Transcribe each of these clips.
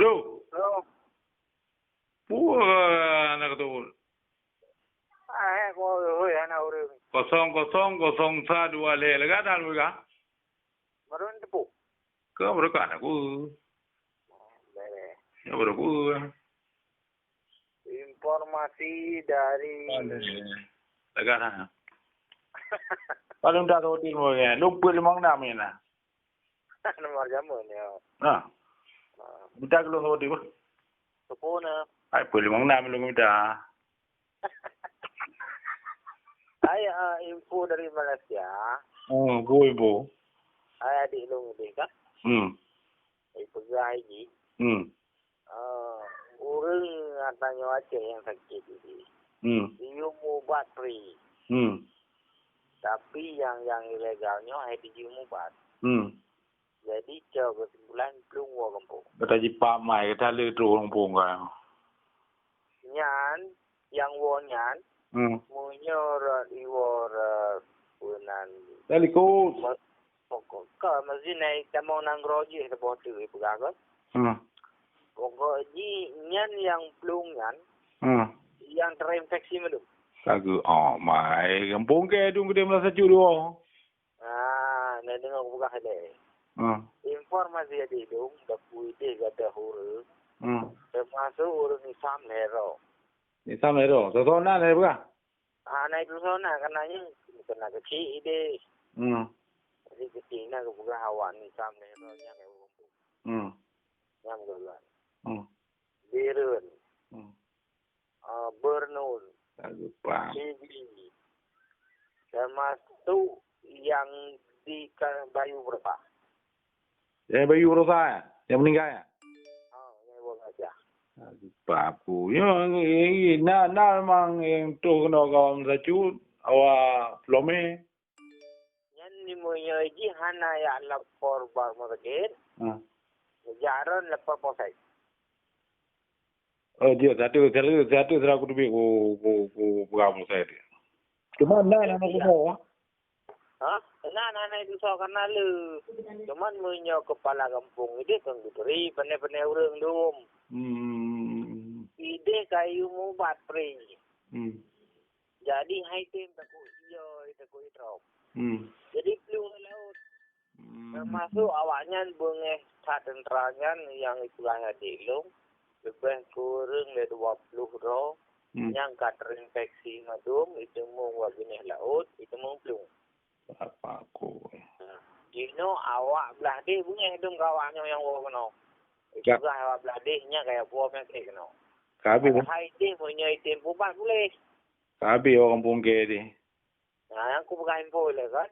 Halo. Halo. Anak tu. Ko anak orang. 0001 lega dah luka. Baru tepu. Kau berapa aku? Bere. Ya berapa? Informasi dari Lega dah. Kalau dah tahu di mana, lupa lemang nama ni. nomor jamun ya. Nah, kita kalau tahu di mana, Tepu na. ay pwede lemang nama lu kita. Ay info dari Malaysia. Boleh bo. Ay adik lu ni ka. Ay pegawai ni. Orang katanya Aceh yang sakit ini. Dia mau buat free. Tapi yang ilegalnya ay dia mau buat. Jadi coba sebulan belum gua kampung. Kita jipa mai kita le terus kampung kan. Nyan yang wonyan munyor iwor punan Dari ko. pokok ka mazinai tamong nang roji sa botu ibugagot. Pokok ji nyan yang plungan yang terinfeksi melu. Sagu mai kampung ke dung gede merasa curu. Na dengar buka hade. Informasi ada dong dapu ide gada huru. Termasuk urus Islam hero. Islam hero. So na le buka. Na itu sana karenanya kena kecil ide. Jadi kecil na buka hawan Islam hero yang kampung. Yang bulan. Birun. Bernul. Sagu pam. Sigi. Termasuk yang di Bayu berapa? Yang Bayu Rosa yang meninggal ya? Yang buat aja. Papu, yang memang yang tu kena kawan sacu, awak pelome. Yang ni punya ji hana ya lapor bar market. Jaran lapor posai. Oh dia satu aku tu ku kamu saya dia. Cuma nak aku bawa. Nah itu so karena lu. Cuman punya kepala kampung ide kan diberi pandai-pandai orang dom. Ide kayu mu bat pre. Jadi hai tim takut drop. Jadi pelung laut. Termasuk awaknya bengeh tenterangan yang istilahnya dilung. Lebih kurang dari 20 roh. Yang terinfeksi madum itu mu waginih laut itu mu pelung. Apa aku? Awak belah deh punya hidung kawannya yang bawa kena. Itu awak belah dehnya kayak buah penyakit kena. Kabi. Hai deh punya item pupat boleh. Kabi orang pungke di. Nah, aku buka info lah kan.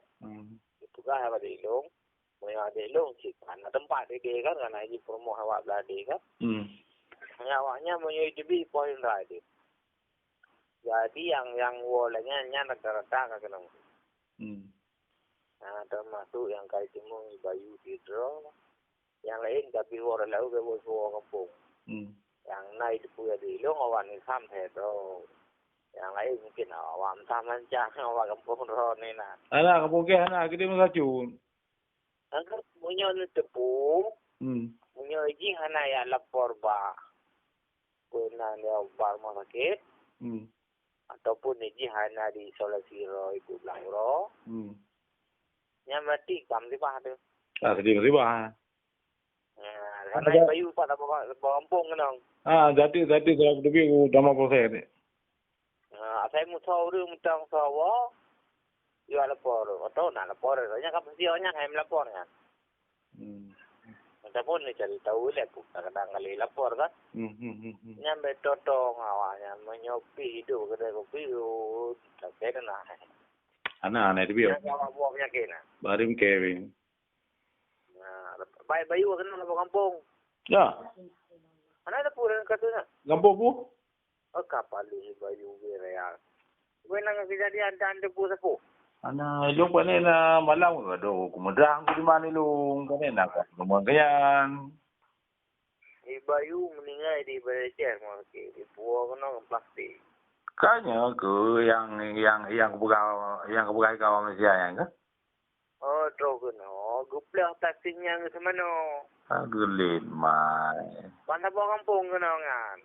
Itu kan awak dilung. Punya dilung sih karena tempat dia kan karena ini promo awak belah deh kan. Awaknya punya IDB poin right. Jadi yang walanya rata-rata kena. Nah, termasuk yang kait timung Bayu Hidro. Yang lain tapi orang lalu ke bawah kampung. Yang naik di Puya Dilung awan Islam Hidro. Yang lain mungkin awam taman jangan awak kampung Roni nah. Anak kampung ke anak kita masacun. Angkat punya ni tepu. Punya ji hana ya lapor ba. Pernah dia bar sakit. Ataupun ji hana di isolasi ro itu belang ro. Yang mati kam di bah tu. Sedih mesti bah. Karena Bayu pada bawa kampung kenang. Jadi aku lebih aku dama proses ni. Saya mu tahu dia mutang sawa. Yo lapor atau nak lapor. Nya kan mesti orang yang lapor kan. Ataupun ni cari tahu le kadang kali lapor kan. Nya betotong awaknya menyopi hidup kedai kopi tak kena. Anak dia. Yang buah penyakit nah. Barim Kevin. Bayu kena lapor kampung. Ya. Mana ada pura katanya? Kampung pu? Kapal di Bayu Bereal. Gue nang kejadian dan debu sepu. Anak ilung panen na malam do kumedang di mana ilung panen nak lumayan. Bayu meninggal di Bereal mungkin di pulau kena plastik. Kayaknya ke yang kebuka kawan Malaysia yang ke? Oh, drogen. Oh, guplah taksinya ke mana? Gelit mai. Mana bawa kampung ke nangan.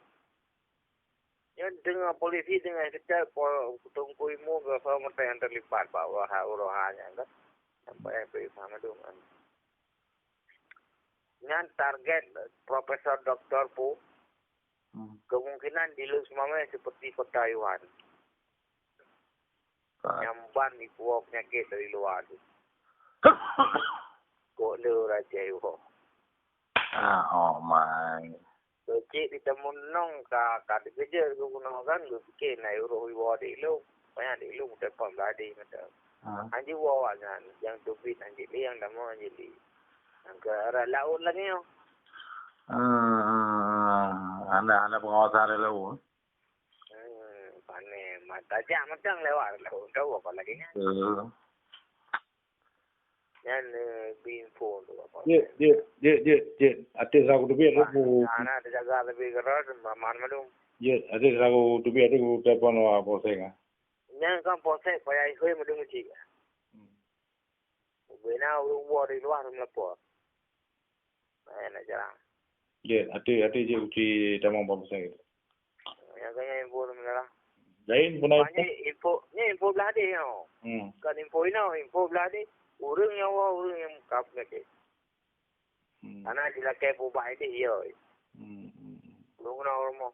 Yang dengar polisi dengar kita tunggu imu ke sama yang terlibat bawa urohanya kan. Sampai sama dengan. Yang target Profesor Doktor Pu kemungkinan di lu semua seperti kota Taiwan. Nyamban ibu penyakit dari luar. Kok le raja ibu. Oh my. Cik ditemu nong ka kerja ke guna kan lu fikir na euro ibu di lu banyak di lu depan beradi macam. Anji wawasan yang tupit anji li yang damu anji li. Angkara laut lagi yo. Anda pengawasan laut. Panen mata jam macam lewat laut tahu apa lagi nya. Yan binfo tu apa. Dia ada ragu tu biar aku. Anak ada jaga lebih keras man malum. Dia ada ragu tu biar aku telepon apa saya. Yang kan posek payah ikut malum cik. Bena uang di luar melapor. Nak jarang. Dia ada je uji tamang apa saya. Yang kaya info tu mana lah. Lain pun ada. Info belah dia yo. Kan info belah dia. Urang yang kap ke. Anak dilakai bubai dia yo. Lu nak orang